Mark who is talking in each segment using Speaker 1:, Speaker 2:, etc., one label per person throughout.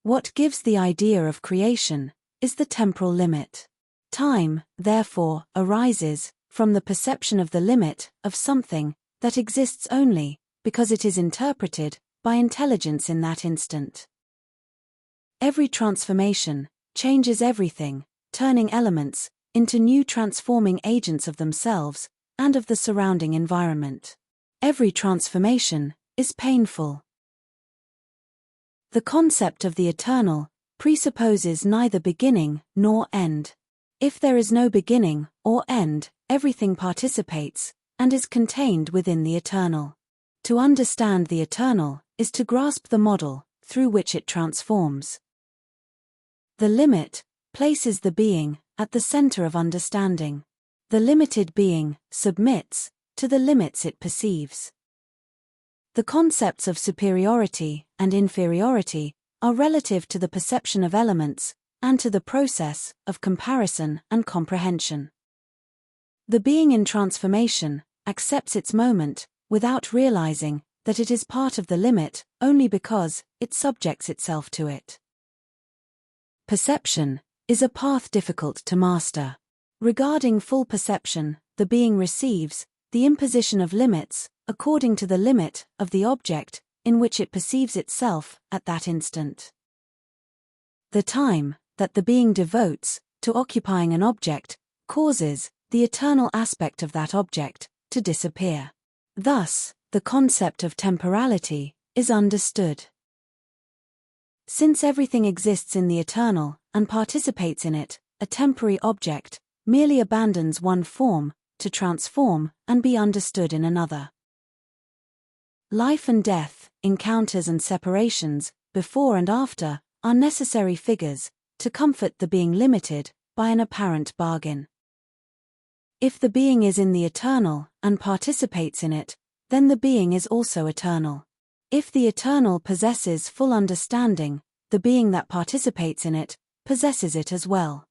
Speaker 1: What gives the idea of creation is the temporal limit. Time, therefore, arises from the perception of the limit of something that exists only because it is interpreted by intelligence in that instant. Every transformation changes everything, turning elements into new transforming agents of themselves and of the surrounding environment. Every transformation is painful. The concept of the eternal presupposes neither beginning nor end. If there is no beginning or end, everything participates and is contained within the eternal. To understand the eternal is to grasp the model through which it transforms. The limit places the being at the center of understanding. The limited being submits to the limits it perceives. The concepts of superiority and inferiority are relative to the perception of elements and to the process of comparison and comprehension. The being in transformation accepts its moment without realizing that it is part of the limit only because it subjects itself to it. Perception is a path difficult to master. Regarding full perception, the being receives the imposition of limits according to the limit of the object in which it perceives itself at that instant. The time that the being devotes to occupying an object causes the eternal aspect of that object to disappear. Thus, the concept of temporality is understood. Since everything exists in the eternal and participates in it, a temporary object merely abandons one form to transform and be understood in another. Life and death, encounters and separations, before and after, are necessary figures to comfort the being limited by an apparent bargain. If the being is in the eternal and participates in it, then the being is also eternal. If the eternal possesses full understanding, the being that participates in it possesses it as well.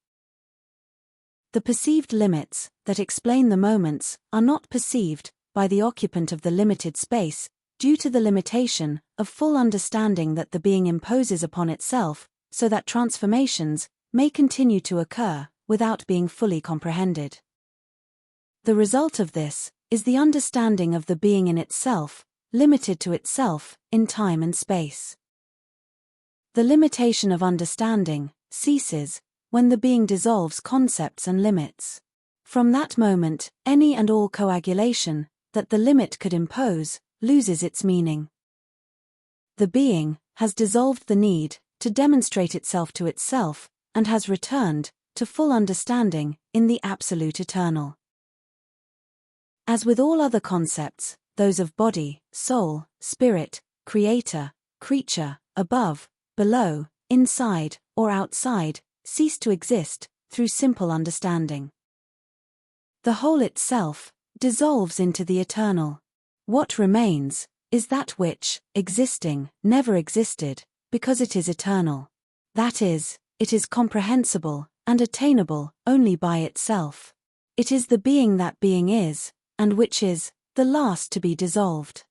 Speaker 1: The perceived limits that explain the moments are not perceived by the occupant of the limited space due to the limitation of full understanding that the being imposes upon itself, so that transformations may continue to occur without being fully comprehended. The result of this is the understanding of the being in itself, limited to itself in time and space. The limitation of understanding ceases when the being dissolves concepts and limits. From that moment, any and all coagulation that the limit could impose loses its meaning. The being has dissolved the need to demonstrate itself to itself and has returned to full understanding in the absolute eternal. As with all other concepts, those of body, soul, spirit, creator, creature, above, below, inside, or outside, cease to exist through simple understanding. The whole itself dissolves into the eternal. What remains is that which, existing, never existed, because it is eternal. That is, it is comprehensible and attainable only by itself. It is the being that being is, and which is the last to be dissolved.